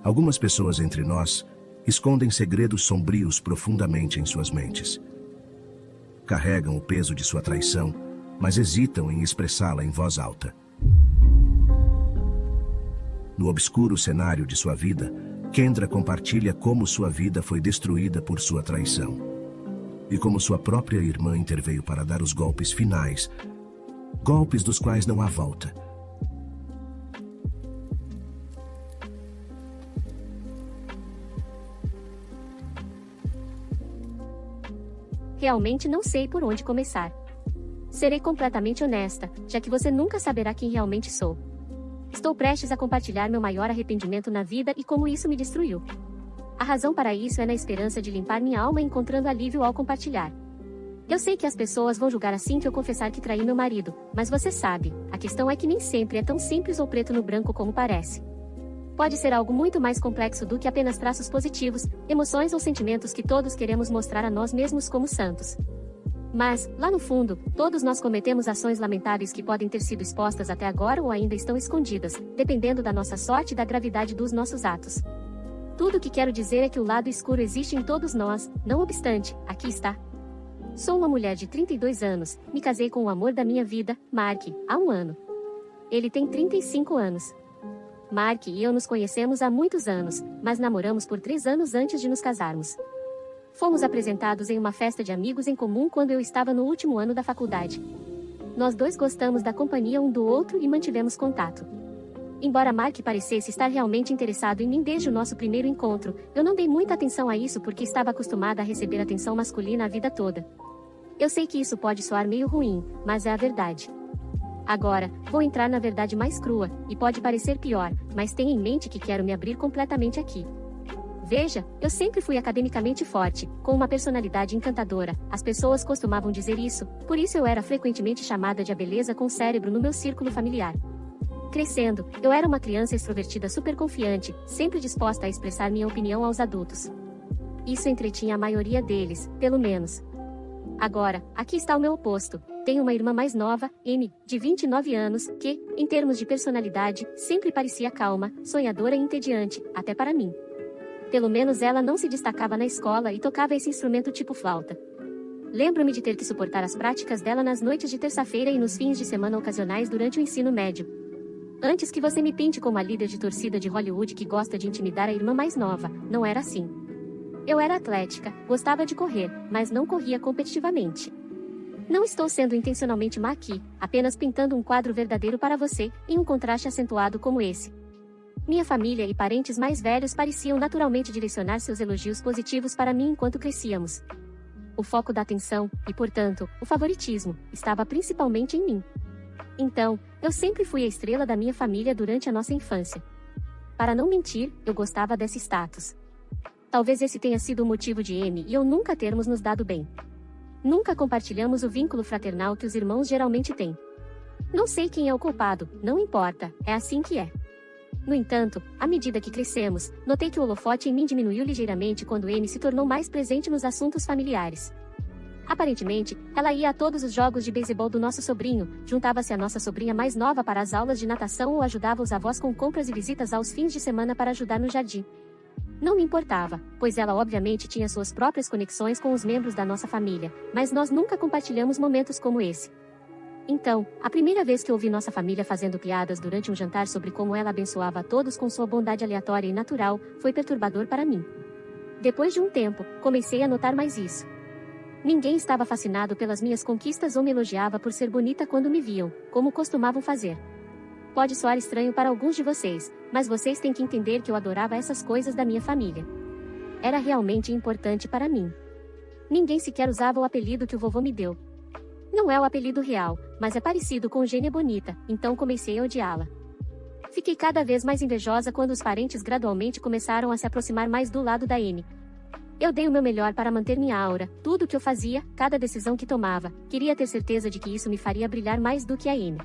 Algumas pessoas entre nós escondem segredos sombrios profundamente em suas mentes. Carregam o peso de sua traição, mas hesitam em expressá-la em voz alta. No obscuro cenário de sua vida, Kendra compartilha como sua vida foi destruída por sua traição. E como sua própria irmã interveio para dar os golpes finais, golpes dos quais não há volta. Realmente não sei por onde começar. Serei completamente honesta, já que você nunca saberá quem realmente sou. Estou prestes a compartilhar meu maior arrependimento na vida e como isso me destruiu. A razão para isso é na esperança de limpar minha alma encontrando alívio ao compartilhar. Eu sei que as pessoas vão julgar assim que eu confessar que traí meu marido, mas você sabe, a questão é que nem sempre é tão simples ou preto no branco como parece. Pode ser algo muito mais complexo do que apenas traços positivos, emoções ou sentimentos que todos queremos mostrar a nós mesmos como santos. Mas, lá no fundo, todos nós cometemos ações lamentáveis que podem ter sido expostas até agora ou ainda estão escondidas, dependendo da nossa sorte e da gravidade dos nossos atos. Tudo o que quero dizer é que o lado escuro existe em todos nós, não obstante, aqui está. Sou uma mulher de 32 anos, me casei com o amor da minha vida, Mark, há 1 ano. Ele tem 35 anos. Mark e eu nos conhecemos há muitos anos, mas namoramos por 3 anos antes de nos casarmos. Fomos apresentados em uma festa de amigos em comum quando eu estava no último ano da faculdade. Nós dois gostamos da companhia um do outro e mantivemos contato. Embora Mark parecesse estar realmente interessado em mim desde o nosso primeiro encontro, eu não dei muita atenção a isso porque estava acostumada a receber atenção masculina a vida toda. Eu sei que isso pode soar meio ruim, mas é a verdade. Agora, vou entrar na verdade mais crua, e pode parecer pior, mas tenha em mente que quero me abrir completamente aqui. Veja, eu sempre fui academicamente forte, com uma personalidade encantadora, as pessoas costumavam dizer isso, por isso eu era frequentemente chamada de a beleza com cérebro no meu círculo familiar. Crescendo, eu era uma criança extrovertida super confiante, sempre disposta a expressar minha opinião aos adultos. Isso entretinha a maioria deles, pelo menos. Agora, aqui está o meu oposto. Tenho uma irmã mais nova, Amy, de 29 anos, que, em termos de personalidade, sempre parecia calma, sonhadora e entediante, até para mim. Pelo menos ela não se destacava na escola e tocava esse instrumento tipo flauta. Lembro-me de ter que suportar as práticas dela nas noites de terça-feira e nos fins de semana ocasionais durante o ensino médio. Antes que você me pinte como a líder de torcida de Hollywood que gosta de intimidar a irmã mais nova, não era assim. Eu era atlética, gostava de correr, mas não corria competitivamente. Não estou sendo intencionalmente má aqui, apenas pintando um quadro verdadeiro para você, em um contraste acentuado como esse. Minha família e parentes mais velhos pareciam naturalmente direcionar seus elogios positivos para mim enquanto crescíamos. O foco da atenção, e portanto, o favoritismo, estava principalmente em mim. Então, eu sempre fui a estrela da minha família durante a nossa infância. Para não mentir, eu gostava desse status. Talvez esse tenha sido o motivo de Amy e eu nunca termos nos dado bem. Nunca compartilhamos o vínculo fraternal que os irmãos geralmente têm. Não sei quem é o culpado, não importa, é assim que é. No entanto, à medida que crescemos, notei que o holofote em mim diminuiu ligeiramente quando Amy se tornou mais presente nos assuntos familiares. Aparentemente, ela ia a todos os jogos de beisebol do nosso sobrinho, juntava-se à nossa sobrinha mais nova para as aulas de natação ou ajudava os avós com compras e visitas aos fins de semana para ajudar no jardim. Não me importava, pois ela obviamente tinha suas próprias conexões com os membros da nossa família, mas nós nunca compartilhamos momentos como esse. Então, a primeira vez que ouvi nossa família fazendo piadas durante um jantar sobre como ela abençoava a todos com sua bondade aleatória e natural, foi perturbador para mim. Depois de um tempo, comecei a notar mais isso. Ninguém estava fascinado pelas minhas conquistas ou me elogiava por ser bonita quando me viam, como costumavam fazer. Pode soar estranho para alguns de vocês, mas vocês têm que entender que eu adorava essas coisas da minha família. Era realmente importante para mim. Ninguém sequer usava o apelido que o vovô me deu. Não é o apelido real, mas é parecido com Gênia Bonita, então comecei a odiá-la. Fiquei cada vez mais invejosa quando os parentes gradualmente começaram a se aproximar mais do lado da Amy. Eu dei o meu melhor para manter minha aura, tudo o que eu fazia, cada decisão que tomava, queria ter certeza de que isso me faria brilhar mais do que a Amy.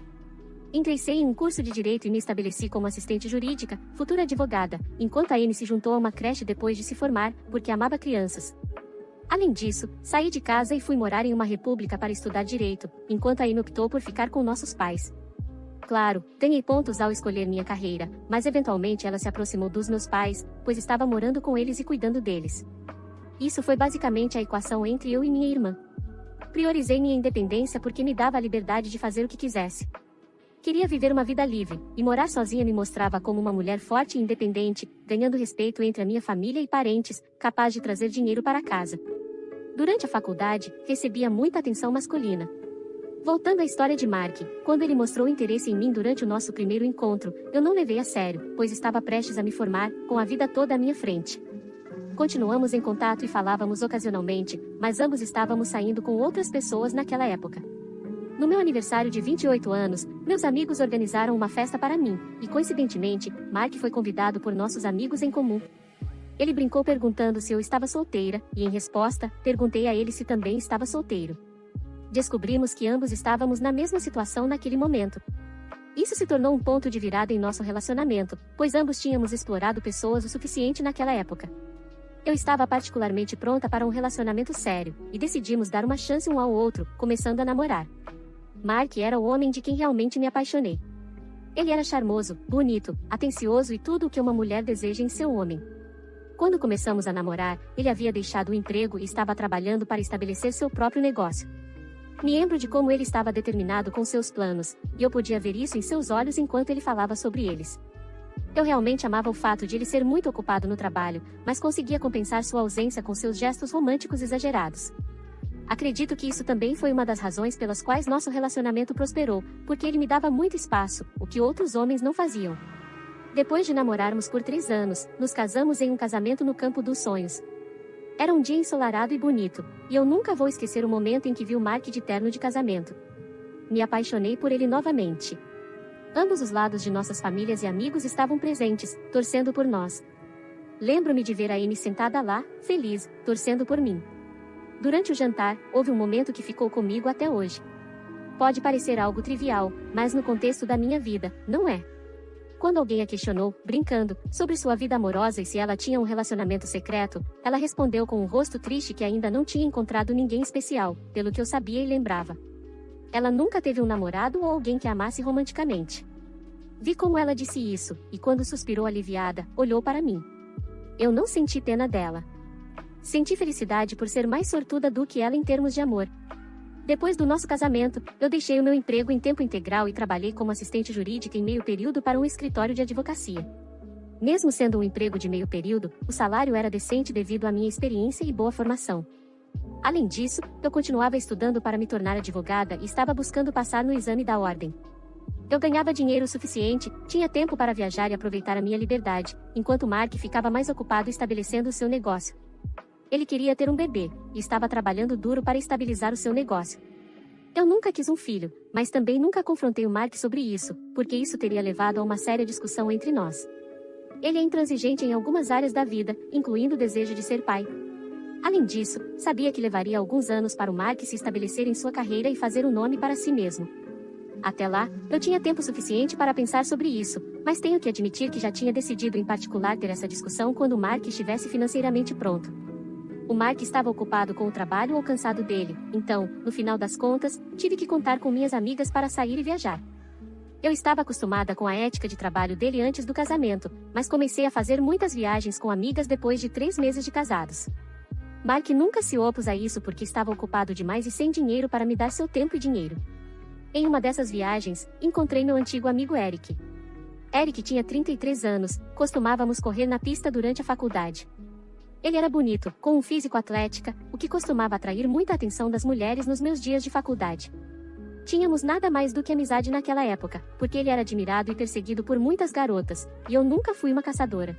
Ingressei em um curso de Direito e me estabeleci como assistente jurídica, futura advogada, enquanto a Amy se juntou a uma creche depois de se formar, porque amava crianças. Além disso, saí de casa e fui morar em uma república para estudar Direito, enquanto a Amy optou por ficar com nossos pais. Claro, ganhei pontos ao escolher minha carreira, mas eventualmente ela se aproximou dos meus pais, pois estava morando com eles e cuidando deles. Isso foi basicamente a equação entre eu e minha irmã. Priorizei minha independência porque me dava a liberdade de fazer o que quisesse. Queria viver uma vida livre, e morar sozinha me mostrava como uma mulher forte e independente, ganhando respeito entre a minha família e parentes, capaz de trazer dinheiro para casa. Durante a faculdade, recebia muita atenção masculina. Voltando à história de Mark, quando ele mostrou interesse em mim durante o nosso primeiro encontro, eu não levei a sério, pois estava prestes a me formar, com a vida toda à minha frente. Continuamos em contato e falávamos ocasionalmente, mas ambos estávamos saindo com outras pessoas naquela época. No meu aniversário de 28 anos, meus amigos organizaram uma festa para mim, e coincidentemente, Mark foi convidado por nossos amigos em comum. Ele brincou perguntando se eu estava solteira, e em resposta, perguntei a ele se também estava solteiro. Descobrimos que ambos estávamos na mesma situação naquele momento. Isso se tornou um ponto de virada em nosso relacionamento, pois ambos tínhamos explorado pessoas o suficiente naquela época. Eu estava particularmente pronta para um relacionamento sério, e decidimos dar uma chance um ao outro, começando a namorar. Mark era o homem de quem realmente me apaixonei. Ele era charmoso, bonito, atencioso e tudo o que uma mulher deseja em seu homem. Quando começamos a namorar, ele havia deixado o emprego e estava trabalhando para estabelecer seu próprio negócio. Me lembro de como ele estava determinado com seus planos, e eu podia ver isso em seus olhos enquanto ele falava sobre eles. Eu realmente amava o fato de ele ser muito ocupado no trabalho, mas conseguia compensar sua ausência com seus gestos românticos exagerados. Acredito que isso também foi uma das razões pelas quais nosso relacionamento prosperou, porque ele me dava muito espaço, o que outros homens não faziam. Depois de namorarmos por 3 anos, nos casamos em um casamento no campo dos sonhos. Era um dia ensolarado e bonito, e eu nunca vou esquecer o momento em que vi o Mark de terno de casamento. Me apaixonei por ele novamente. Ambos os lados de nossas famílias e amigos estavam presentes, torcendo por nós. Lembro-me de ver a Amy sentada lá, feliz, torcendo por mim. Durante o jantar, houve um momento que ficou comigo até hoje. Pode parecer algo trivial, mas no contexto da minha vida, não é. Quando alguém a questionou, brincando, sobre sua vida amorosa e se ela tinha um relacionamento secreto, ela respondeu com um rosto triste que ainda não tinha encontrado ninguém especial, pelo que eu sabia e lembrava. Ela nunca teve um namorado ou alguém que a amasse romanticamente. Vi como ela disse isso, e quando suspirou aliviada, olhou para mim. Eu não senti pena dela. Senti felicidade por ser mais sortuda do que ela em termos de amor. Depois do nosso casamento, eu deixei o meu emprego em tempo integral e trabalhei como assistente jurídica em meio período para um escritório de advocacia. Mesmo sendo um emprego de meio período, o salário era decente devido à minha experiência e boa formação. Além disso, eu continuava estudando para me tornar advogada e estava buscando passar no exame da ordem. Eu ganhava dinheiro suficiente, tinha tempo para viajar e aproveitar a minha liberdade, enquanto Mark ficava mais ocupado estabelecendo o seu negócio. Ele queria ter um bebê, e estava trabalhando duro para estabilizar o seu negócio. Eu nunca quis um filho, mas também nunca confrontei o Mark sobre isso, porque isso teria levado a uma séria discussão entre nós. Ele é intransigente em algumas áreas da vida, incluindo o desejo de ser pai. Além disso, sabia que levaria alguns anos para o Mark se estabelecer em sua carreira e fazer um nome para si mesmo. Até lá, eu tinha tempo suficiente para pensar sobre isso, mas tenho que admitir que já tinha decidido em particular ter essa discussão quando o Mark estivesse financeiramente pronto. O Mark estava ocupado com o trabalho ou cansado dele, então, no final das contas, tive que contar com minhas amigas para sair e viajar. Eu estava acostumada com a ética de trabalho dele antes do casamento, mas comecei a fazer muitas viagens com amigas depois de 3 meses de casados. Mark nunca se opôs a isso porque estava ocupado demais e sem dinheiro para me dar seu tempo e dinheiro. Em uma dessas viagens, encontrei meu antigo amigo Eric. Eric tinha 33 anos, costumávamos correr na pista durante a faculdade. Ele era bonito, com um físico atlética, o que costumava atrair muita atenção das mulheres nos meus dias de faculdade. Tínhamos nada mais do que amizade naquela época, porque ele era admirado e perseguido por muitas garotas, e eu nunca fui uma caçadora.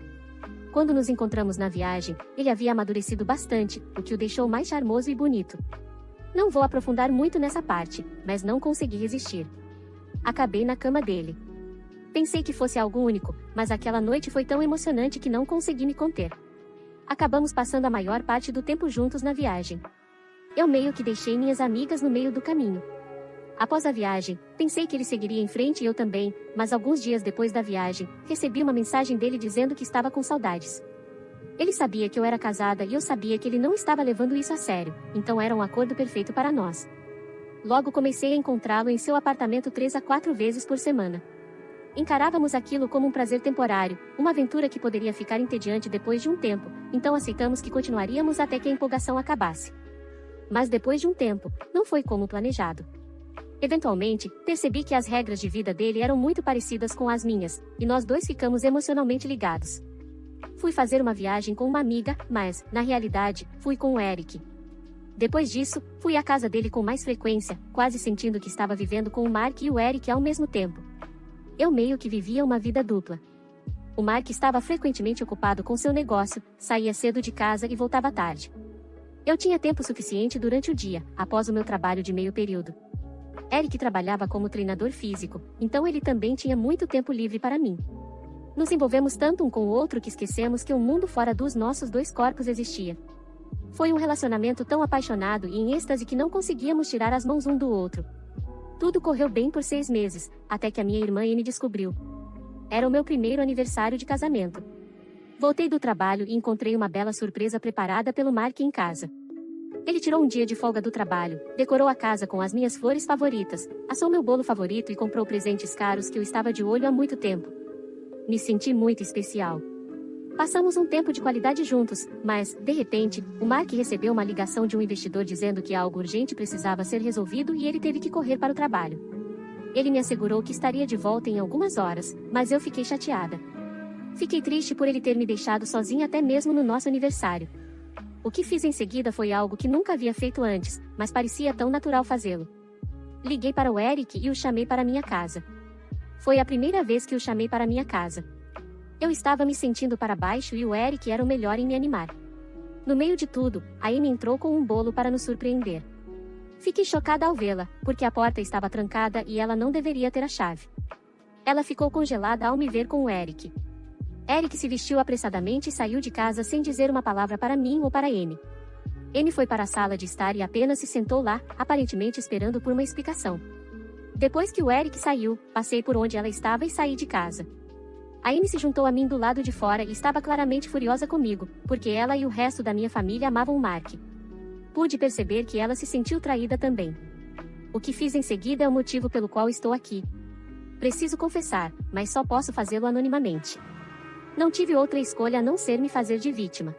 Quando nos encontramos na viagem, ele havia amadurecido bastante, o que o deixou mais charmoso e bonito. Não vou aprofundar muito nessa parte, mas não consegui resistir. Acabei na cama dele. Pensei que fosse algo único, mas aquela noite foi tão emocionante que não consegui me conter. Acabamos passando a maior parte do tempo juntos na viagem. Eu meio que deixei minhas amigas no meio do caminho. Após a viagem, pensei que ele seguiria em frente e eu também, mas alguns dias depois da viagem, recebi uma mensagem dele dizendo que estava com saudades. Ele sabia que eu era casada e eu sabia que ele não estava levando isso a sério, então era um acordo perfeito para nós. Logo comecei a encontrá-lo em seu apartamento 3 a 4 vezes por semana. Encarávamos aquilo como um prazer temporário, uma aventura que poderia ficar entediante depois de um tempo, então aceitamos que continuaríamos até que a empolgação acabasse. Mas depois de um tempo, não foi como planejado. Eventualmente, percebi que as regras de vida dele eram muito parecidas com as minhas, e nós dois ficamos emocionalmente ligados. Fui fazer uma viagem com uma amiga, mas, na realidade, fui com o Eric. Depois disso, fui à casa dele com mais frequência, quase sentindo que estava vivendo com o Mark e o Eric ao mesmo tempo. Eu meio que vivia uma vida dupla. O Mark estava frequentemente ocupado com seu negócio, saía cedo de casa e voltava tarde. Eu tinha tempo suficiente durante o dia, após o meu trabalho de meio período. Eric trabalhava como treinador físico, então ele também tinha muito tempo livre para mim. Nos envolvemos tanto um com o outro que esquecemos que um mundo fora dos nossos dois corpos existia. Foi um relacionamento tão apaixonado e em êxtase que não conseguíamos tirar as mãos um do outro. Tudo correu bem por 6 meses, até que a minha irmã me descobriu. Era o meu primeiro aniversário de casamento. Voltei do trabalho e encontrei uma bela surpresa preparada pelo Mark em casa. Ele tirou um dia de folga do trabalho, decorou a casa com as minhas flores favoritas, assou meu bolo favorito e comprou presentes caros que eu estava de olho há muito tempo. Me senti muito especial. Passamos um tempo de qualidade juntos, mas, de repente, o Mark recebeu uma ligação de um investidor dizendo que algo urgente precisava ser resolvido e ele teve que correr para o trabalho. Ele me assegurou que estaria de volta em algumas horas, mas eu fiquei chateada. Fiquei triste por ele ter me deixado sozinha até mesmo no nosso aniversário. O que fiz em seguida foi algo que nunca havia feito antes, mas parecia tão natural fazê-lo. Liguei para o Eric e o chamei para minha casa. Foi a primeira vez que o chamei para minha casa. Eu estava me sentindo para baixo e o Eric era o melhor em me animar. No meio de tudo, a Amy entrou com um bolo para nos surpreender. Fiquei chocada ao vê-la, porque a porta estava trancada e ela não deveria ter a chave. Ela ficou congelada ao me ver com o Eric. Eric se vestiu apressadamente e saiu de casa sem dizer uma palavra para mim ou para Amy. Amy foi para a sala de estar e apenas se sentou lá, aparentemente esperando por uma explicação. Depois que o Eric saiu, passei por onde ela estava e saí de casa. A Amy se juntou a mim do lado de fora e estava claramente furiosa comigo, porque ela e o resto da minha família amavam o Mark. Pude perceber que ela se sentiu traída também. O que fiz em seguida é o motivo pelo qual estou aqui. Preciso confessar, mas só posso fazê-lo anonimamente. Não tive outra escolha a não ser me fazer de vítima.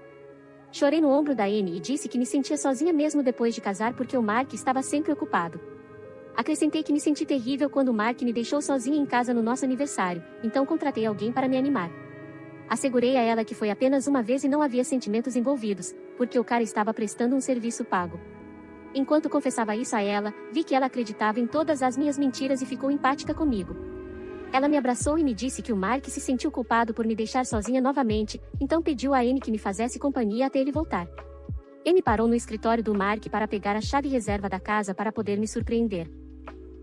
Chorei no ombro da Amy e disse que me sentia sozinha mesmo depois de casar porque o Mark estava sempre ocupado. Acrescentei que me senti terrível quando o Mark me deixou sozinha em casa no nosso aniversário, então contratei alguém para me animar. Assegurei a ela que foi apenas uma vez e não havia sentimentos envolvidos, porque o cara estava prestando um serviço pago. Enquanto confessava isso a ela, vi que ela acreditava em todas as minhas mentiras e ficou empática comigo. Ela me abraçou e me disse que o Mark se sentiu culpado por me deixar sozinha novamente, então pediu a Amy que me fizesse companhia até ele voltar. Amy parou no escritório do Mark para pegar a chave reserva da casa para poder me surpreender.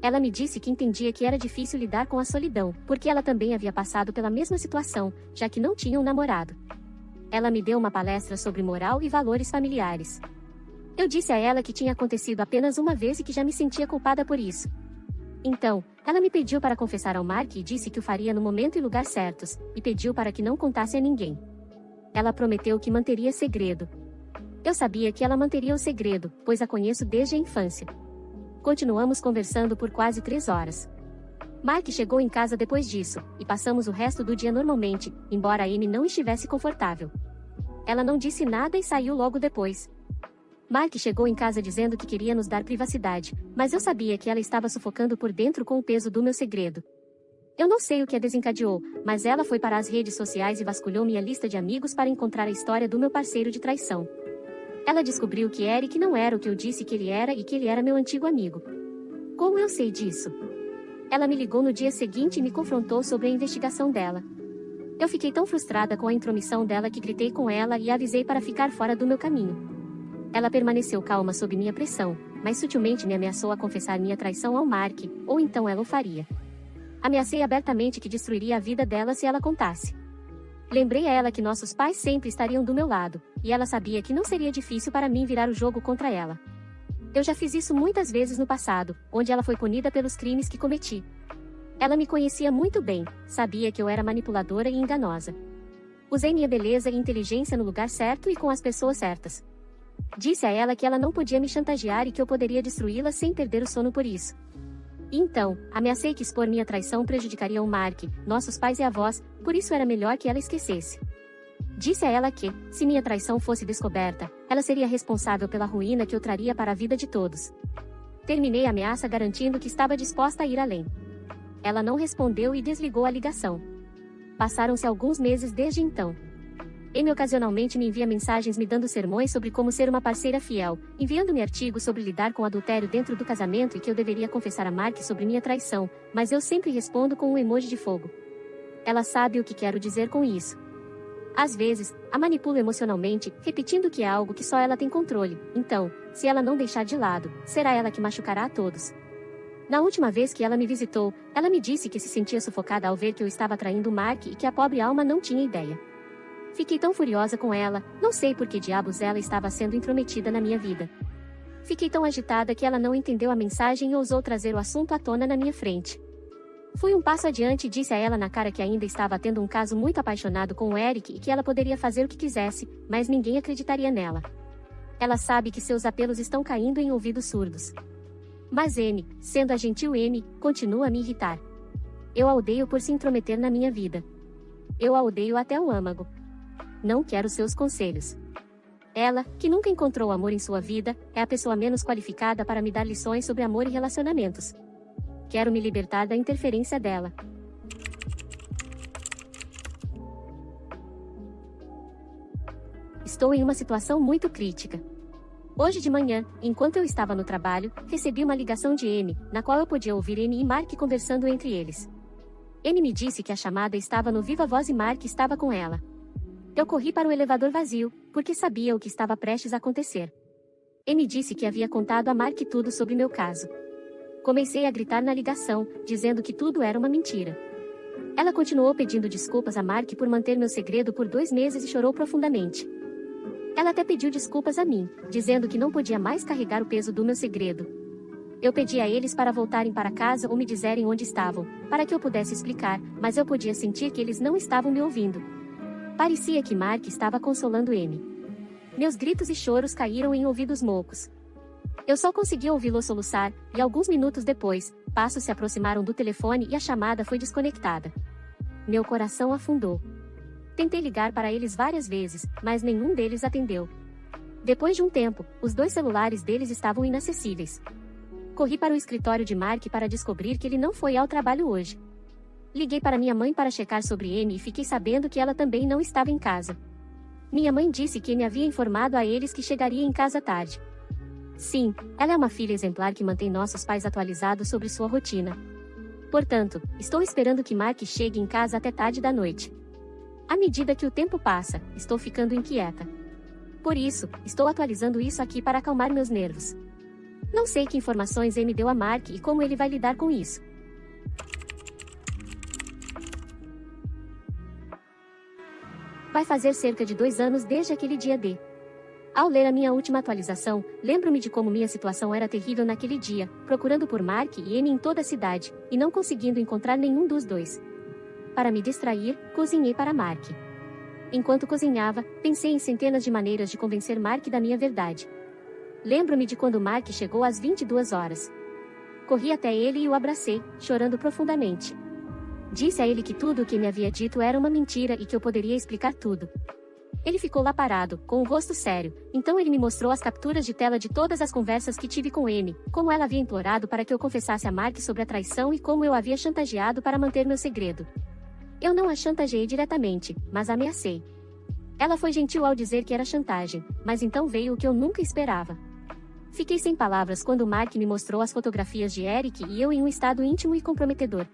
Ela me disse que entendia que era difícil lidar com a solidão, porque ela também havia passado pela mesma situação, já que não tinha um namorado. Ela me deu uma palestra sobre moral e valores familiares. Eu disse a ela que tinha acontecido apenas uma vez e que já me sentia culpada por isso. Então, ela me pediu para confessar ao Mark e disse que o faria no momento e lugar certos, e pediu para que não contasse a ninguém. Ela prometeu que manteria segredo. Eu sabia que ela manteria o segredo, pois a conheço desde a infância. Continuamos conversando por quase 3 horas. Mark chegou em casa depois disso, e passamos o resto do dia normalmente, embora a Amy não estivesse confortável. Ela não disse nada e saiu logo depois. Mark chegou em casa dizendo que queria nos dar privacidade, mas eu sabia que ela estava sufocando por dentro com o peso do meu segredo. Eu não sei o que a desencadeou, mas ela foi para as redes sociais e vasculhou minha lista de amigos para encontrar a história do meu parceiro de traição. Ela descobriu que Eric não era o que eu disse que ele era e que ele era meu antigo amigo. Como eu sei disso? Ela me ligou no dia seguinte e me confrontou sobre a investigação dela. Eu fiquei tão frustrada com a intromissão dela que gritei com ela e a avisei para ficar fora do meu caminho. Ela permaneceu calma sob minha pressão, mas sutilmente me ameaçou a confessar minha traição ao Mark, ou então ela o faria. Ameacei abertamente que destruiria a vida dela se ela contasse. Lembrei a ela que nossos pais sempre estariam do meu lado, e ela sabia que não seria difícil para mim virar o jogo contra ela. Eu já fiz isso muitas vezes no passado, onde ela foi punida pelos crimes que cometi. Ela me conhecia muito bem, sabia que eu era manipuladora e enganosa. Usei minha beleza e inteligência no lugar certo e com as pessoas certas. Disse a ela que ela não podia me chantagear e que eu poderia destruí-la sem perder o sono por isso. Então, ameacei que expor minha traição prejudicaria o Mark, nossos pais e avós, por isso era melhor que ela esquecesse. Disse a ela que, se minha traição fosse descoberta, ela seria responsável pela ruína que eu traria para a vida de todos. Terminei a ameaça garantindo que estava disposta a ir além. Ela não respondeu e desligou a ligação. Passaram-se alguns meses desde então. Amy ocasionalmente me envia mensagens me dando sermões sobre como ser uma parceira fiel, enviando-me artigos sobre lidar com adultério dentro do casamento e que eu deveria confessar a Mark sobre minha traição, mas eu sempre respondo com um emoji de fogo. Ela sabe o que quero dizer com isso. Às vezes, a manipulo emocionalmente, repetindo que é algo que só ela tem controle, então, se ela não deixar de lado, será ela que machucará a todos. Na última vez que ela me visitou, ela me disse que se sentia sufocada ao ver que eu estava traindo o Mark e que a pobre alma não tinha ideia. Fiquei tão furiosa com ela, não sei por que diabos ela estava sendo intrometida na minha vida. Fiquei tão agitada que ela não entendeu a mensagem e ousou trazer o assunto à tona na minha frente. Fui um passo adiante e disse a ela na cara que ainda estava tendo um caso muito apaixonado com o Eric e que ela poderia fazer o que quisesse, mas ninguém acreditaria nela. Ela sabe que seus apelos estão caindo em ouvidos surdos. Mas Amy, sendo a gentil Amy, continua a me irritar. Eu a odeio por se intrometer na minha vida. Eu a odeio até o âmago. Não quero seus conselhos. Ela, que nunca encontrou amor em sua vida, é a pessoa menos qualificada para me dar lições sobre amor e relacionamentos. Quero me libertar da interferência dela. Estou em uma situação muito crítica. Hoje de manhã, enquanto eu estava no trabalho, recebi uma ligação de Amy, na qual eu podia ouvir Amy e Mark conversando entre eles. Amy me disse que a chamada estava no viva voz e Mark estava com ela. Eu corri para o elevador vazio, porque sabia o que estava prestes a acontecer. Amy disse que havia contado a Mark tudo sobre meu caso. Comecei a gritar na ligação, dizendo que tudo era uma mentira. Ela continuou pedindo desculpas a Mark por manter meu segredo por 2 meses e chorou profundamente. Ela até pediu desculpas a mim, dizendo que não podia mais carregar o peso do meu segredo. Eu pedi a eles para voltarem para casa ou me dizerem onde estavam, para que eu pudesse explicar, mas eu podia sentir que eles não estavam me ouvindo. Parecia que Mark estava consolando Amy. Meus gritos e choros caíram em ouvidos moucos. Eu só conseguia ouvi-lo soluçar, e alguns minutos depois, passos se aproximaram do telefone e a chamada foi desconectada. Meu coração afundou. Tentei ligar para eles várias vezes, mas nenhum deles atendeu. Depois de um tempo, os 2 celulares deles estavam inacessíveis. Corri para o escritório de Mark para descobrir que ele não foi ao trabalho hoje. Liguei para minha mãe para checar sobre Amy e fiquei sabendo que ela também não estava em casa. Minha mãe disse que me havia informado a eles que chegaria em casa tarde. Sim, ela é uma filha exemplar que mantém nossos pais atualizados sobre sua rotina. Portanto, estou esperando que Mark chegue em casa até tarde da noite. À medida que o tempo passa, estou ficando inquieta. Por isso, estou atualizando isso aqui para acalmar meus nervos. Não sei que informações Amy deu a Mark e como ele vai lidar com isso. Vai fazer cerca de 2 anos desde aquele dia D. Ao ler a minha última atualização, lembro-me de como minha situação era terrível naquele dia, procurando por Mark e Amy em toda a cidade, e não conseguindo encontrar nenhum dos 2. Para me distrair, cozinhei para Mark. Enquanto cozinhava, pensei em centenas de maneiras de convencer Mark da minha verdade. Lembro-me de quando Mark chegou às 22 horas. Corri até ele e o abracei, chorando profundamente. Disse a ele que tudo o que me havia dito era uma mentira e que eu poderia explicar tudo. Ele ficou lá parado, com o rosto sério, então ele me mostrou as capturas de tela de todas as conversas que tive com Amy, como ela havia implorado para que eu confessasse a Mark sobre a traição e como eu havia chantageado para manter meu segredo. Eu não a chantageei diretamente, mas a ameacei. Ela foi gentil ao dizer que era chantagem, mas então veio o que eu nunca esperava. Fiquei sem palavras quando Mark me mostrou as fotografias de Eric e eu em um estado íntimo e comprometedor.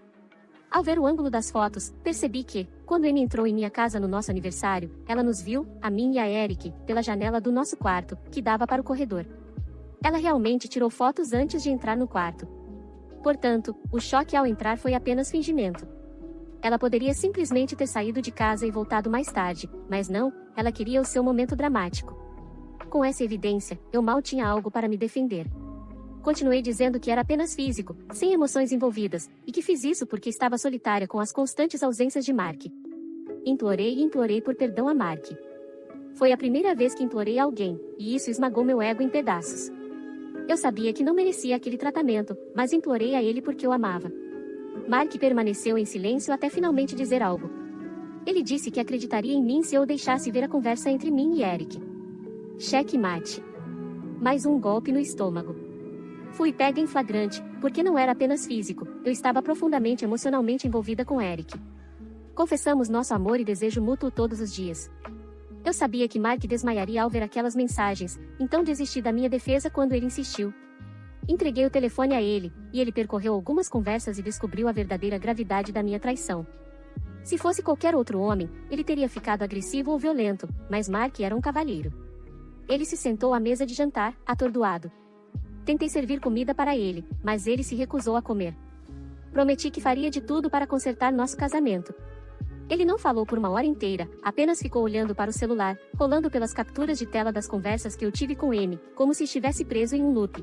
Ao ver o ângulo das fotos, percebi que, quando Amy entrou em minha casa no nosso aniversário, ela nos viu, a mim e a Eric, pela janela do nosso quarto, que dava para o corredor. Ela realmente tirou fotos antes de entrar no quarto. Portanto, o choque ao entrar foi apenas fingimento. Ela poderia simplesmente ter saído de casa e voltado mais tarde, mas não, ela queria o seu momento dramático. Com essa evidência, eu mal tinha algo para me defender. Continuei dizendo que era apenas físico, sem emoções envolvidas, e que fiz isso porque estava solitária com as constantes ausências de Mark. Implorei e implorei por perdão a Mark. Foi a primeira vez que implorei a alguém, e isso esmagou meu ego em pedaços. Eu sabia que não merecia aquele tratamento, mas implorei a ele porque o amava. Mark permaneceu em silêncio até finalmente dizer algo. Ele disse que acreditaria em mim se eu deixasse ver a conversa entre mim e Eric. Cheque mate. Mais um golpe no estômago. Fui pega em flagrante, porque não era apenas físico, eu estava profundamente emocionalmente envolvida com Eric. Confessamos nosso amor e desejo mútuo todos os dias. Eu sabia que Mark desmaiaria ao ver aquelas mensagens, então desisti da minha defesa quando ele insistiu. Entreguei o telefone a ele, e ele percorreu algumas conversas e descobriu a verdadeira gravidade da minha traição. Se fosse qualquer outro homem, ele teria ficado agressivo ou violento, mas Mark era um cavalheiro. Ele se sentou à mesa de jantar, atordoado. Tentei servir comida para ele, mas ele se recusou a comer. Prometi que faria de tudo para consertar nosso casamento. Ele não falou por uma hora inteira, apenas ficou olhando para o celular, rolando pelas capturas de tela das conversas que eu tive com Amy, como se estivesse preso em um loop.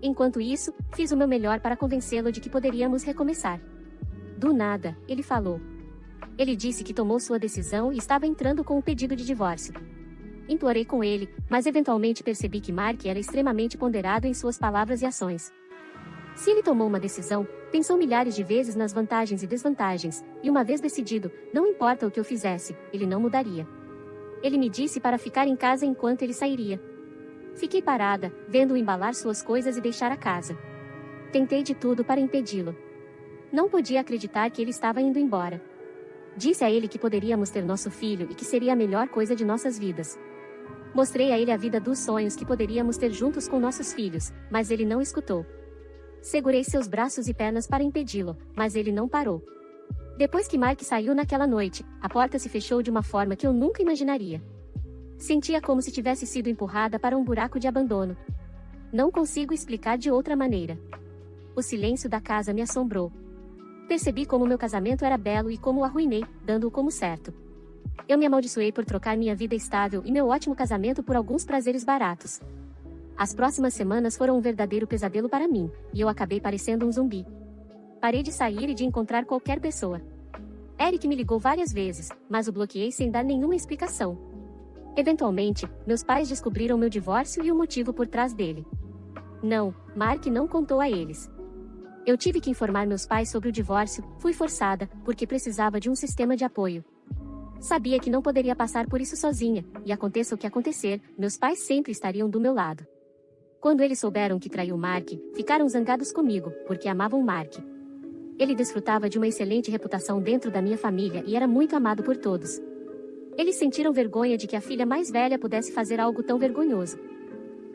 Enquanto isso, fiz o meu melhor para convencê-lo de que poderíamos recomeçar. Do nada, ele falou. Ele disse que tomou sua decisão e estava entrando com o pedido de divórcio. Implorei com ele, mas eventualmente percebi que Mark era extremamente ponderado em suas palavras e ações. Se ele tomou uma decisão, pensou milhares de vezes nas vantagens e desvantagens, e uma vez decidido, não importa o que eu fizesse, ele não mudaria. Ele me disse para ficar em casa enquanto ele sairia. Fiquei parada, vendo-o embalar suas coisas e deixar a casa. Tentei de tudo para impedi-lo. Não podia acreditar que ele estava indo embora. Disse a ele que poderíamos ter nosso filho e que seria a melhor coisa de nossas vidas. Mostrei a ele a vida dos sonhos que poderíamos ter juntos com nossos filhos, mas ele não escutou. Segurei seus braços e pernas para impedi-lo, mas ele não parou. Depois que Mark saiu naquela noite, a porta se fechou de uma forma que eu nunca imaginaria. Sentia como se tivesse sido empurrada para um buraco de abandono. Não consigo explicar de outra maneira. O silêncio da casa me assombrou. Percebi como meu casamento era belo e como o arruinei, dando-o como certo. Eu me amaldiçoei por trocar minha vida estável e meu ótimo casamento por alguns prazeres baratos. As próximas semanas foram um verdadeiro pesadelo para mim, e eu acabei parecendo um zumbi. Parei de sair e de encontrar qualquer pessoa. Eric me ligou várias vezes, mas o bloqueei sem dar nenhuma explicação. Eventualmente, meus pais descobriram meu divórcio e o motivo por trás dele. Não, Mark não contou a eles. Eu tive que informar meus pais sobre o divórcio, fui forçada, porque precisava de um sistema de apoio. Sabia que não poderia passar por isso sozinha, e aconteça o que acontecer, meus pais sempre estariam do meu lado. Quando eles souberam que traiu Mark, ficaram zangados comigo, porque amavam Mark. Ele desfrutava de uma excelente reputação dentro da minha família e era muito amado por todos. Eles sentiram vergonha de que a filha mais velha pudesse fazer algo tão vergonhoso.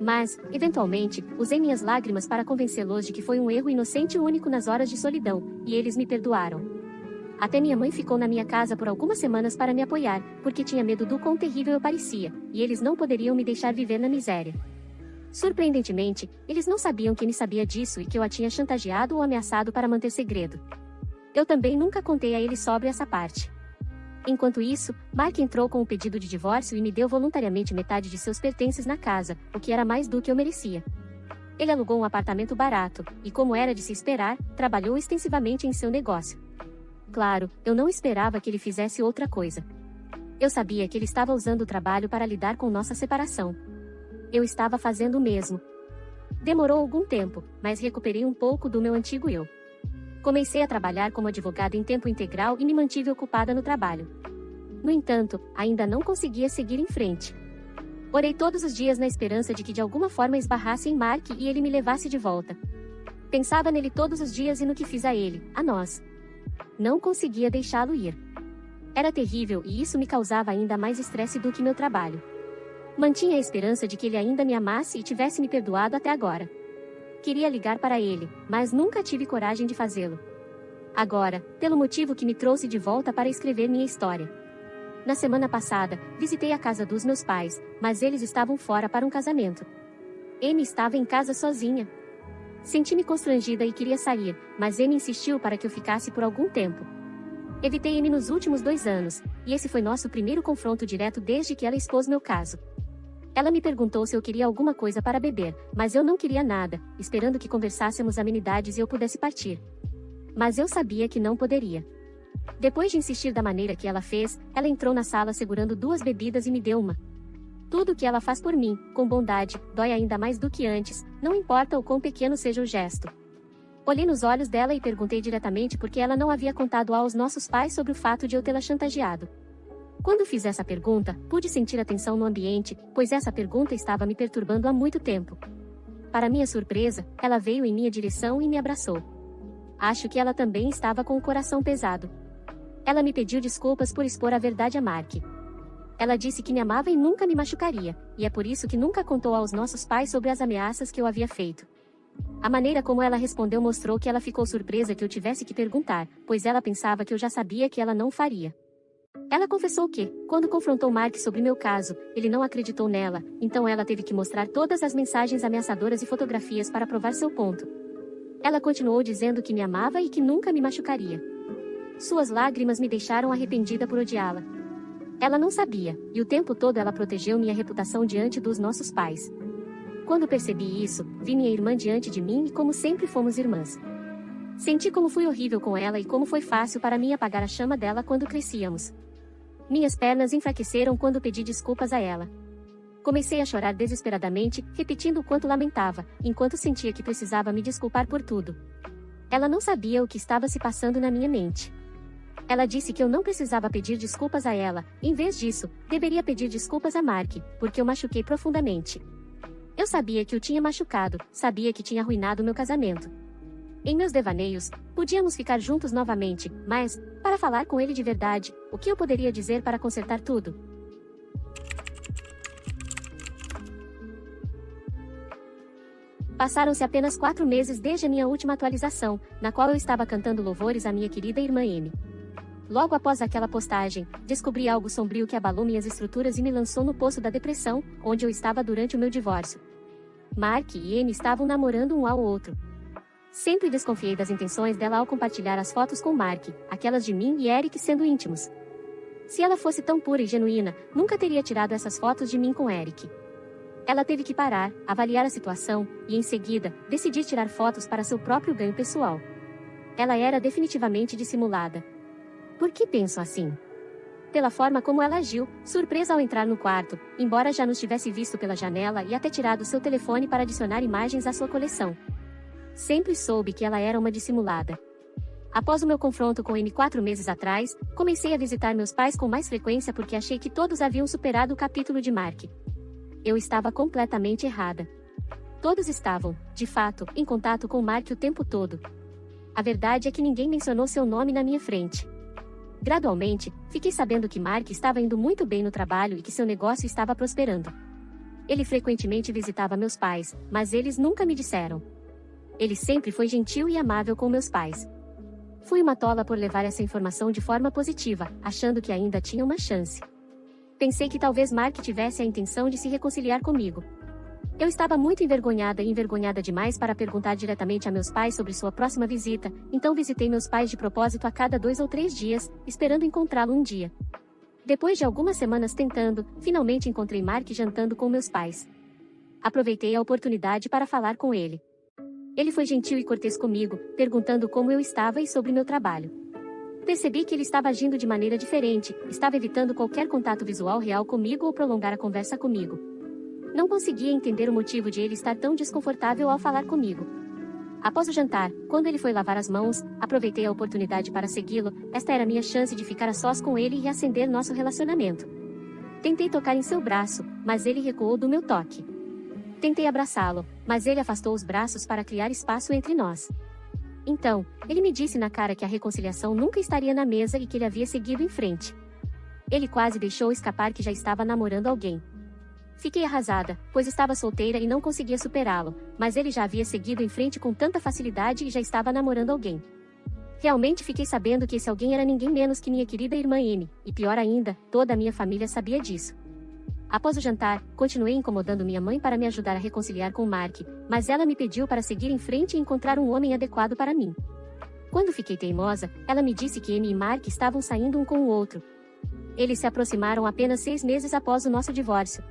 Mas, eventualmente, usei minhas lágrimas para convencê-los de que foi um erro inocente e único nas horas de solidão, e eles me perdoaram. Até minha mãe ficou na minha casa por algumas semanas para me apoiar, porque tinha medo do quão terrível eu parecia, e eles não poderiam me deixar viver na miséria. Surpreendentemente, eles não sabiam que me sabia disso e que eu a tinha chantageado ou ameaçado para manter segredo. Eu também nunca contei a eles sobre essa parte. Enquanto isso, Mark entrou com o pedido de divórcio e me deu voluntariamente metade de seus pertences na casa, o que era mais do que eu merecia. Ele alugou um apartamento barato, e como era de se esperar, trabalhou extensivamente em seu negócio. Claro, eu não esperava que ele fizesse outra coisa. Eu sabia que ele estava usando o trabalho para lidar com nossa separação. Eu estava fazendo o mesmo. Demorou algum tempo, mas recuperei um pouco do meu antigo eu. Comecei a trabalhar como advogada em tempo integral e me mantive ocupada no trabalho. No entanto, ainda não conseguia seguir em frente. Orei todos os dias na esperança de que de alguma forma esbarrasse em Mark e ele me levasse de volta. Pensava nele todos os dias e no que fiz a ele, a nós. Não conseguia deixá-lo ir. Era terrível e isso me causava ainda mais estresse do que meu trabalho. Mantinha a esperança de que ele ainda me amasse e tivesse me perdoado até agora. Queria ligar para ele, mas nunca tive coragem de fazê-lo. Agora, pelo motivo que me trouxe de volta para escrever minha história. Na semana passada, visitei a casa dos meus pais, mas eles estavam fora para um casamento. Amy estava em casa sozinha. Senti-me constrangida e queria sair, mas Amy insistiu para que eu ficasse por algum tempo. Evitei Amy nos últimos 2 anos, e esse foi nosso primeiro confronto direto desde que ela expôs meu caso. Ela me perguntou se eu queria alguma coisa para beber, mas eu não queria nada, esperando que conversássemos amenidades e eu pudesse partir. Mas eu sabia que não poderia. Depois de insistir da maneira que ela fez, ela entrou na sala segurando 2 bebidas e me deu uma. Tudo o que ela faz por mim, com bondade, dói ainda mais do que antes, não importa o quão pequeno seja o gesto. Olhei nos olhos dela e perguntei diretamente por que ela não havia contado aos nossos pais sobre o fato de eu tê-la chantageado. Quando fiz essa pergunta, pude sentir a tensão no ambiente, pois essa pergunta estava me perturbando há muito tempo. Para minha surpresa, ela veio em minha direção e me abraçou. Acho que ela também estava com o coração pesado. Ela me pediu desculpas por expor a verdade a Mark. Ela disse que me amava e nunca me machucaria, e é por isso que nunca contou aos nossos pais sobre as ameaças que eu havia feito. A maneira como ela respondeu mostrou que ela ficou surpresa que eu tivesse que perguntar, pois ela pensava que eu já sabia que ela não faria. Ela confessou que, quando confrontou Mark sobre meu caso, ele não acreditou nela, então ela teve que mostrar todas as mensagens ameaçadoras e fotografias para provar seu ponto. Ela continuou dizendo que me amava e que nunca me machucaria. Suas lágrimas me deixaram arrependida por odiá-la. Ela não sabia, e o tempo todo ela protegeu minha reputação diante dos nossos pais. Quando percebi isso, vi minha irmã diante de mim e como sempre fomos irmãs. Senti como fui horrível com ela e como foi fácil para mim apagar a chama dela quando crescíamos. Minhas pernas enfraqueceram quando pedi desculpas a ela. Comecei a chorar desesperadamente, repetindo o quanto lamentava, enquanto sentia que precisava me desculpar por tudo. Ela não sabia o que estava se passando na minha mente. Ela disse que eu não precisava pedir desculpas a ela, em vez disso, deveria pedir desculpas a Mark, porque eu machuquei profundamente. Eu sabia que o tinha machucado, sabia que tinha arruinado meu casamento. Em meus devaneios, podíamos ficar juntos novamente, mas, para falar com ele de verdade, o que eu poderia dizer para consertar tudo? Passaram-se apenas 4 meses desde a minha última atualização, na qual eu estava cantando louvores à minha querida irmã Amy. Logo após aquela postagem, descobri algo sombrio que abalou minhas estruturas e me lançou no poço da depressão, onde eu estava durante o meu divórcio. Mark e Amy estavam namorando um ao outro. Sempre desconfiei das intenções dela ao compartilhar as fotos com Mark, aquelas de mim e Eric sendo íntimos. Se ela fosse tão pura e genuína, nunca teria tirado essas fotos de mim com Eric. Ela teve que parar, avaliar a situação, e em seguida, decidir tirar fotos para seu próprio ganho pessoal. Ela era definitivamente dissimulada. Por que penso assim? Pela forma como ela agiu, surpresa ao entrar no quarto, embora já nos tivesse visto pela janela e até tirado seu telefone para adicionar imagens à sua coleção. Sempre soube que ela era uma dissimulada. Após o meu confronto com Amy 4 meses atrás, comecei a visitar meus pais com mais frequência porque achei que todos haviam superado o capítulo de Mark. Eu estava completamente errada. Todos estavam, de fato, em contato com Mark o tempo todo. A verdade é que ninguém mencionou seu nome na minha frente. Gradualmente, fiquei sabendo que Mark estava indo muito bem no trabalho e que seu negócio estava prosperando. Ele frequentemente visitava meus pais, mas eles nunca me disseram. Ele sempre foi gentil e amável com meus pais. Fui uma tola por levar essa informação de forma positiva, achando que ainda tinha uma chance. Pensei que talvez Mark tivesse a intenção de se reconciliar comigo. Eu estava muito envergonhada e envergonhada demais para perguntar diretamente a meus pais sobre sua próxima visita, então visitei meus pais de propósito a cada 2 ou 3 dias, esperando encontrá-lo um dia. Depois de algumas semanas tentando, finalmente encontrei Mark jantando com meus pais. Aproveitei a oportunidade para falar com ele. Ele foi gentil e cortês comigo, perguntando como eu estava e sobre meu trabalho. Percebi que ele estava agindo de maneira diferente, estava evitando qualquer contato visual real comigo ou prolongar a conversa comigo. Não conseguia entender o motivo de ele estar tão desconfortável ao falar comigo. Após o jantar, quando ele foi lavar as mãos, aproveitei a oportunidade para segui-lo. Esta era minha chance de ficar a sós com ele e reacender nosso relacionamento. Tentei tocar em seu braço, mas ele recuou do meu toque. Tentei abraçá-lo, mas ele afastou os braços para criar espaço entre nós. Então, ele me disse na cara que a reconciliação nunca estaria na mesa e que ele havia seguido em frente. Ele quase deixou escapar que já estava namorando alguém. Fiquei arrasada, pois estava solteira e não conseguia superá-lo, mas ele já havia seguido em frente com tanta facilidade e já estava namorando alguém. Realmente fiquei sabendo que esse alguém era ninguém menos que minha querida irmã Amy, e pior ainda, toda a minha família sabia disso. Após o jantar, continuei incomodando minha mãe para me ajudar a reconciliar com Mark, mas ela me pediu para seguir em frente e encontrar um homem adequado para mim. Quando fiquei teimosa, ela me disse que Amy e Mark estavam saindo um com o outro. Eles se aproximaram apenas 6 meses após o nosso divórcio.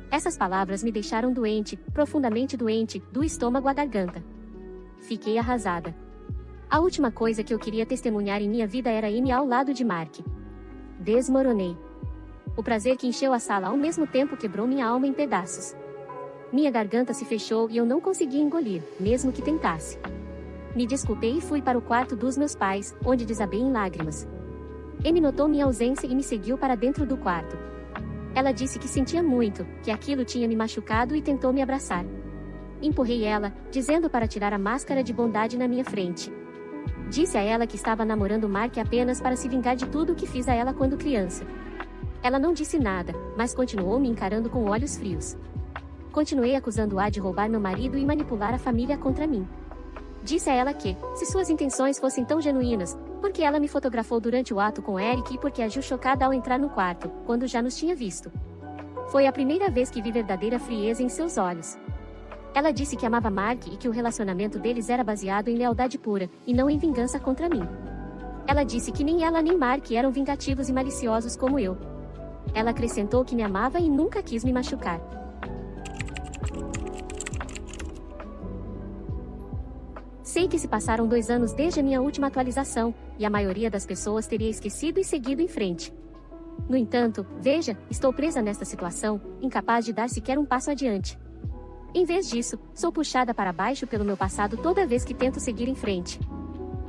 Essas palavras me deixaram doente, profundamente doente, do estômago à garganta. Fiquei arrasada. A última coisa que eu queria testemunhar em minha vida era Amy ao lado de Mark. Desmoronei. O prazer que encheu a sala ao mesmo tempo quebrou minha alma em pedaços. Minha garganta se fechou e eu não conseguia engolir, mesmo que tentasse. Me desculpei e fui para o quarto dos meus pais, onde desabei em lágrimas. Amy notou minha ausência e me seguiu para dentro do quarto. Ela disse que sentia muito, que aquilo tinha me machucado e tentou me abraçar. Empurrei ela, dizendo para tirar a máscara de bondade na minha frente. Disse a ela que estava namorando Mark apenas para se vingar de tudo o que fiz a ela quando criança. Ela não disse nada, mas continuou me encarando com olhos frios. Continuei acusando-a de roubar meu marido e manipular a família contra mim. Disse a ela que, se suas intenções fossem tão genuínas, porque ela me fotografou durante o ato com Eric e porque agiu chocada ao entrar no quarto, quando já nos tinha visto. Foi a primeira vez que vi verdadeira frieza em seus olhos. Ela disse que amava Mark e que o relacionamento deles era baseado em lealdade pura, e não em vingança contra mim. Ela disse que nem ela nem Mark eram vingativos e maliciosos como eu. Ela acrescentou que me amava e nunca quis me machucar. Sei que se passaram 2 anos desde a minha última atualização, e a maioria das pessoas teria esquecido e seguido em frente. No entanto, veja, estou presa nesta situação, incapaz de dar sequer um passo adiante. Em vez disso, sou puxada para baixo pelo meu passado toda vez que tento seguir em frente.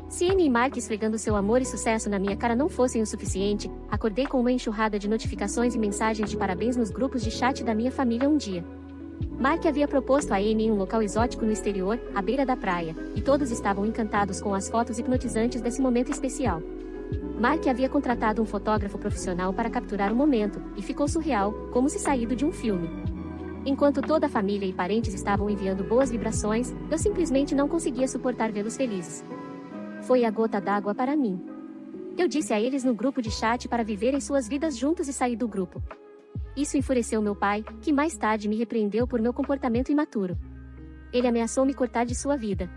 Se Amy e Mark esfregando seu amor e sucesso na minha cara não fossem o suficiente, acordei com uma enxurrada de notificações e mensagens de parabéns nos grupos de chat da minha família um dia. Mark havia proposto a Amy em um local exótico no exterior, à beira da praia, e todos estavam encantados com as fotos hipnotizantes desse momento especial. Mark havia contratado um fotógrafo profissional para capturar o momento, e ficou surreal, como se saído de um filme. Enquanto toda a família e parentes estavam enviando boas vibrações, eu simplesmente não conseguia suportar vê-los felizes. Foi a gota d'água para mim. Eu disse a eles no grupo de chat para viverem suas vidas juntos e sair do grupo. Isso enfureceu meu pai, que mais tarde me repreendeu por meu comportamento imaturo. Ele ameaçou me cortar de sua vida.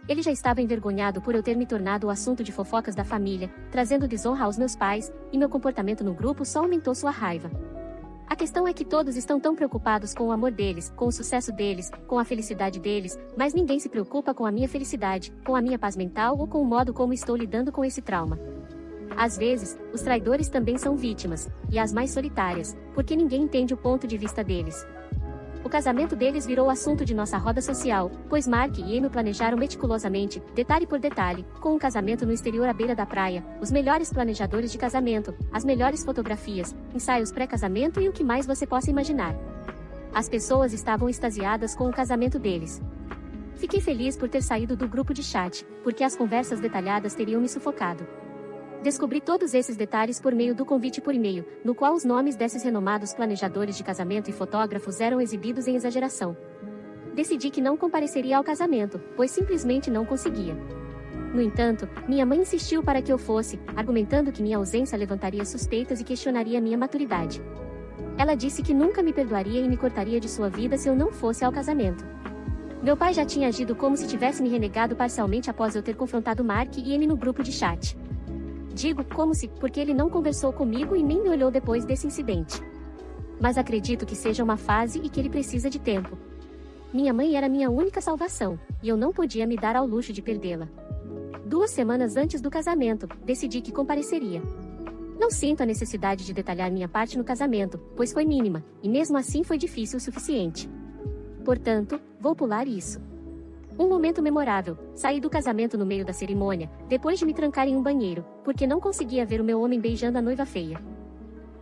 Ele já estava envergonhado por eu ter me tornado o assunto de fofocas da família, trazendo desonra aos meus pais, e meu comportamento no grupo só aumentou sua raiva. A questão é que todos estão tão preocupados com o amor deles, com o sucesso deles, com a felicidade deles, mas ninguém se preocupa com a minha felicidade, com a minha paz mental ou com o modo como estou lidando com esse trauma. Às vezes, os traidores também são vítimas, e as mais solitárias, porque ninguém entende o ponto de vista deles. O casamento deles virou assunto de nossa roda social, pois Mark e Amy planejaram meticulosamente, detalhe por detalhe, com um casamento no exterior à beira da praia, os melhores planejadores de casamento, as melhores fotografias, ensaios pré-casamento e o que mais você possa imaginar. As pessoas estavam extasiadas com o casamento deles. Fiquei feliz por ter saído do grupo de chat, porque as conversas detalhadas teriam me sufocado. Descobri todos esses detalhes por meio do convite por e-mail, no qual os nomes desses renomados planejadores de casamento e fotógrafos eram exibidos em exageração. Decidi que não compareceria ao casamento, pois simplesmente não conseguia. No entanto, minha mãe insistiu para que eu fosse, argumentando que minha ausência levantaria suspeitas e questionaria minha maturidade. Ela disse que nunca me perdoaria e me cortaria de sua vida se eu não fosse ao casamento. Meu pai já tinha agido como se tivesse me renegado parcialmente após eu ter confrontado Mark e Amy no grupo de chat. Digo como se, porque ele não conversou comigo e nem me olhou depois desse incidente. Mas acredito que seja uma fase e que ele precisa de tempo. Minha mãe era minha única salvação, e eu não podia me dar ao luxo de perdê-la. 2 semanas antes do casamento, decidi que compareceria. Não sinto a necessidade de detalhar minha parte no casamento, pois foi mínima, e mesmo assim foi difícil o suficiente. Portanto, vou pular isso. Um momento memorável, saí do casamento no meio da cerimônia, depois de me trancar em um banheiro, porque não conseguia ver o meu homem beijando a noiva feia.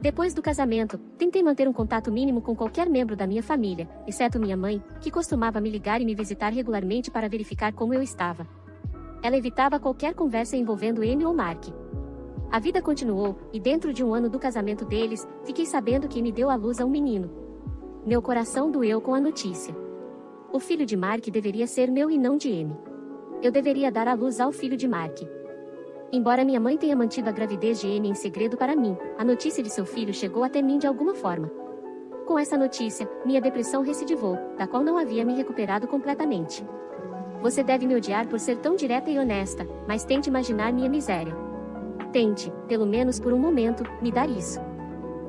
Depois do casamento, tentei manter um contato mínimo com qualquer membro da minha família, exceto minha mãe, que costumava me ligar e me visitar regularmente para verificar como eu estava. Ela evitava qualquer conversa envolvendo Amy ou Mark. A vida continuou, e dentro de 1 ano do casamento deles, fiquei sabendo que me deu à luz a um menino. Meu coração doeu com a notícia. O filho de Mark deveria ser meu e não de Amy. Eu deveria dar à luz ao filho de Mark. Embora minha mãe tenha mantido a gravidez de Amy em segredo para mim, a notícia de seu filho chegou até mim de alguma forma. Com essa notícia, minha depressão recidivou, da qual não havia me recuperado completamente. Você deve me odiar por ser tão direta e honesta, mas tente imaginar minha miséria. Tente, pelo menos por um momento, me dar isso.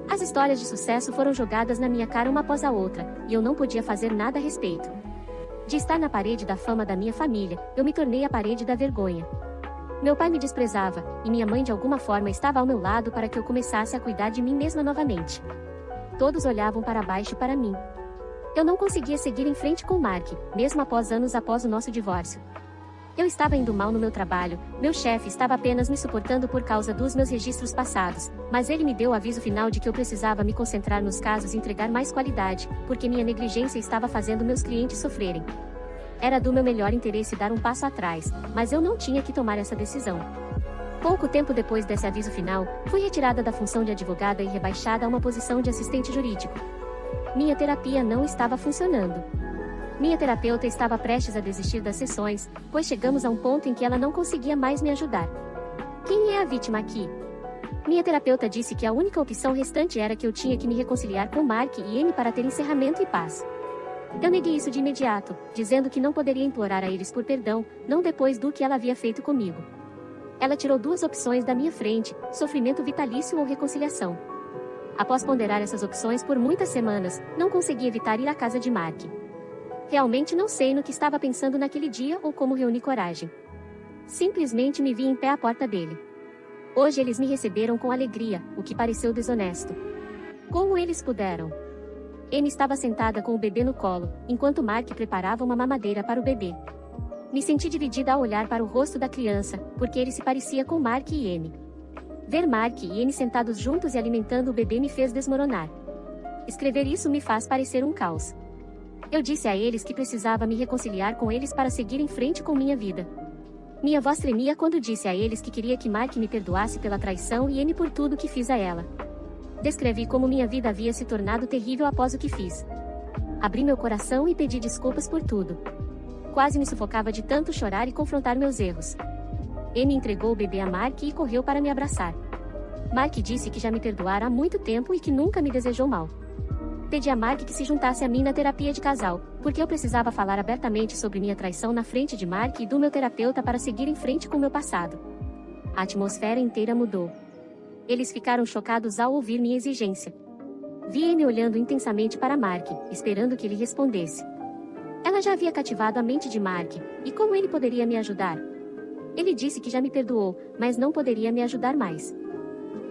As histórias de sucesso foram jogadas na minha cara uma após a outra, e eu não podia fazer nada a respeito. De estar na parede da fama da minha família, eu me tornei a parede da vergonha. Meu pai me desprezava, e minha mãe de alguma forma estava ao meu lado para que eu começasse a cuidar de mim mesma novamente. Todos olhavam para baixo para mim. Eu não conseguia seguir em frente com Mark, mesmo após anos após o nosso divórcio. Eu estava indo mal no meu trabalho, meu chefe estava apenas me suportando por causa dos meus registros passados, mas ele me deu o aviso final de que eu precisava me concentrar nos casos e entregar mais qualidade, porque minha negligência estava fazendo meus clientes sofrerem. Era do meu melhor interesse dar um passo atrás, mas eu não tinha que tomar essa decisão. Pouco tempo depois desse aviso final, fui retirada da função de advogada e rebaixada a uma posição de assistente jurídico. Minha terapia não estava funcionando. Minha terapeuta estava prestes a desistir das sessões, pois chegamos a um ponto em que ela não conseguia mais me ajudar. Quem é a vítima aqui? Minha terapeuta disse que a única opção restante era que eu tinha que me reconciliar com Mark e Amy para ter encerramento e paz. Eu neguei isso de imediato, dizendo que não poderia implorar a eles por perdão, não depois do que ela havia feito comigo. Ela tirou duas opções da minha frente, sofrimento vitalício ou reconciliação. Após ponderar essas opções por muitas semanas, não consegui evitar ir à casa de Mark. Realmente não sei no que estava pensando naquele dia ou como reuni coragem. Simplesmente me vi em pé à porta dele. Hoje eles me receberam com alegria, o que pareceu desonesto. Como eles puderam? Amy estava sentada com o bebê no colo, enquanto Mark preparava uma mamadeira para o bebê. Me senti dividida ao olhar para o rosto da criança, porque ele se parecia com Mark e Amy. Ver Mark e Amy sentados juntos e alimentando o bebê me fez desmoronar. Escrever isso me faz parecer um caos. Eu disse a eles que precisava me reconciliar com eles para seguir em frente com minha vida. Minha voz tremia quando disse a eles que queria que Mark me perdoasse pela traição e Amy por tudo que fiz a ela. Descrevi como minha vida havia se tornado terrível após o que fiz. Abri meu coração e pedi desculpas por tudo. Quase me sufocava de tanto chorar e confrontar meus erros. Amy entregou o bebê a Mark e correu para me abraçar. Mark disse que já me perdoara há muito tempo e que nunca me desejou mal. Pedi a Mark que se juntasse a mim na terapia de casal, porque eu precisava falar abertamente sobre minha traição na frente de Mark e do meu terapeuta para seguir em frente com meu passado. A atmosfera inteira mudou. Eles ficaram chocados ao ouvir minha exigência. Vi Amy olhando intensamente para Mark, esperando que ele respondesse. Ela já havia cativado a mente de Mark, e como ele poderia me ajudar? Ele disse que já me perdoou, mas não poderia me ajudar mais.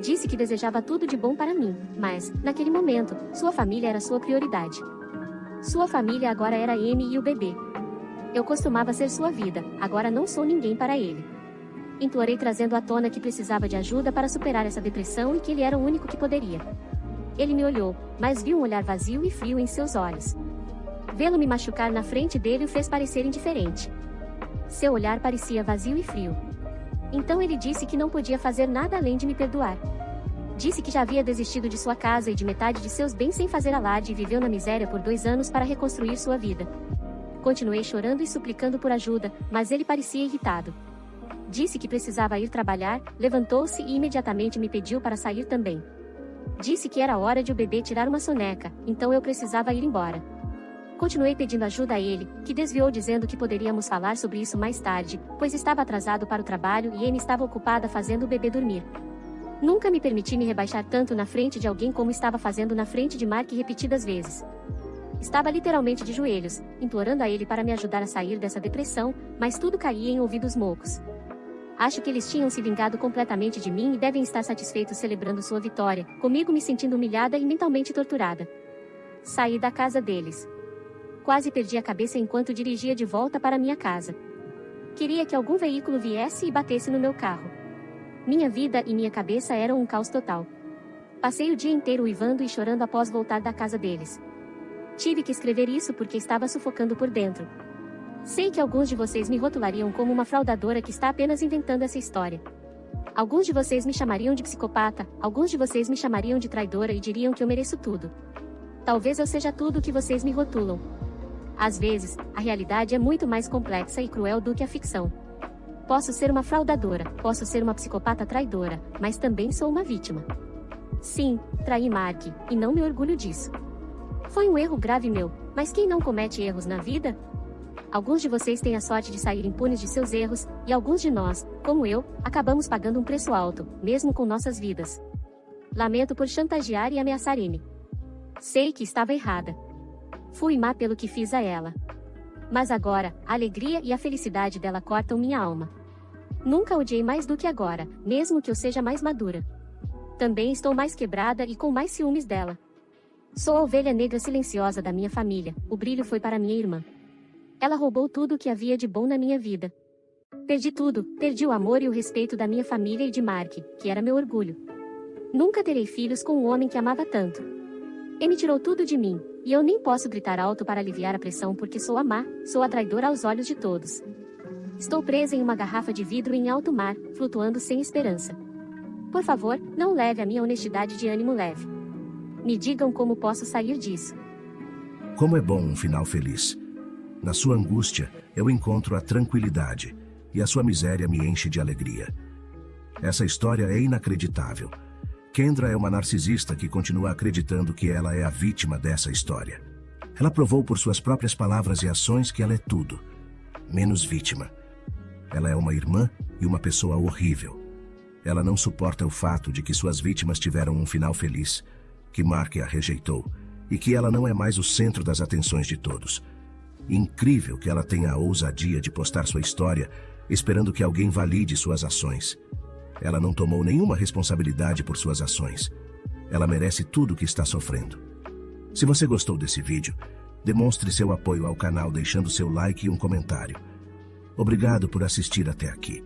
Disse que desejava tudo de bom para mim, mas, naquele momento, sua família era sua prioridade. Sua família agora era Amy e o bebê. Eu costumava ser sua vida, agora não sou ninguém para ele. Implorei trazendo à tona que precisava de ajuda para superar essa depressão e que ele era o único que poderia. Ele me olhou, mas viu um olhar vazio e frio em seus olhos. Vê-lo me machucar na frente dele o fez parecer indiferente. Seu olhar parecia vazio e frio. Então ele disse que não podia fazer nada além de me perdoar. Disse que já havia desistido de sua casa e de metade de seus bens sem fazer alarde e viveu na miséria por 2 anos para reconstruir sua vida. Continuei chorando e suplicando por ajuda, mas ele parecia irritado. Disse que precisava ir trabalhar, levantou-se e imediatamente me pediu para sair também. Disse que era hora de o bebê tirar uma soneca, então eu precisava ir embora. Continuei pedindo ajuda a ele, que desviou dizendo que poderíamos falar sobre isso mais tarde, pois estava atrasado para o trabalho e Amy estava ocupada fazendo o bebê dormir. Nunca me permiti me rebaixar tanto na frente de alguém como estava fazendo na frente de Mark repetidas vezes. Estava literalmente de joelhos, implorando a ele para me ajudar a sair dessa depressão, mas tudo caía em ouvidos moucos. Acho que eles tinham se vingado completamente de mim e devem estar satisfeitos celebrando sua vitória, comigo me sentindo humilhada e mentalmente torturada. Saí da casa deles. Quase perdi a cabeça enquanto dirigia de volta para minha casa. Queria que algum veículo viesse e batesse no meu carro. Minha vida e minha cabeça eram um caos total. Passei o dia inteiro uivando e chorando após voltar da casa deles. Tive que escrever isso porque estava sufocando por dentro. Sei que alguns de vocês me rotulariam como uma fraudadora que está apenas inventando essa história. Alguns de vocês me chamariam de psicopata, alguns de vocês me chamariam de traidora e diriam que eu mereço tudo. Talvez eu seja tudo o que vocês me rotulam. Às vezes, a realidade é muito mais complexa e cruel do que a ficção. Posso ser uma fraudadora, posso ser uma psicopata traidora, mas também sou uma vítima. Sim, traí Mark, e não me orgulho disso. Foi um erro grave meu, mas quem não comete erros na vida? Alguns de vocês têm a sorte de sair impunes de seus erros, e alguns de nós, como eu, acabamos pagando um preço alto, mesmo com nossas vidas. Lamento por chantagear e ameaçar Amy. Sei que estava errada. Fui má pelo que fiz a ela. Mas agora, a alegria e a felicidade dela cortam minha alma. Nunca odiei mais do que agora, mesmo que eu seja mais madura. Também estou mais quebrada e com mais ciúmes dela. Sou a ovelha negra silenciosa da minha família, o brilho foi para minha irmã. Ela roubou tudo o que havia de bom na minha vida. Perdi tudo, perdi o amor e o respeito da minha família e de Mark, que era meu orgulho. Nunca terei filhos com o homem que amava tanto. Ele tirou tudo de mim, e eu nem posso gritar alto para aliviar a pressão porque sou a má, sou a traidora aos olhos de todos. Estou presa em uma garrafa de vidro em alto mar, flutuando sem esperança. Por favor, não leve a minha honestidade de ânimo leve. Me digam como posso sair disso. Como é bom um final feliz. Na sua angústia, eu encontro a tranquilidade, e a sua miséria me enche de alegria. Essa história é inacreditável. Kendra é uma narcisista que continua acreditando que ela é a vítima dessa história. Ela provou por suas próprias palavras e ações que ela é tudo, menos vítima. Ela é uma irmã e uma pessoa horrível. Ela não suporta o fato de que suas vítimas tiveram um final feliz, que Mark a rejeitou, e que ela não é mais o centro das atenções de todos. Incrível que ela tenha a ousadia de postar sua história, esperando que alguém valide suas ações. Ela não tomou nenhuma responsabilidade por suas ações. Ela merece tudo o que está sofrendo. Se você gostou desse vídeo, demonstre seu apoio ao canal deixando seu like e um comentário. Obrigado por assistir até aqui.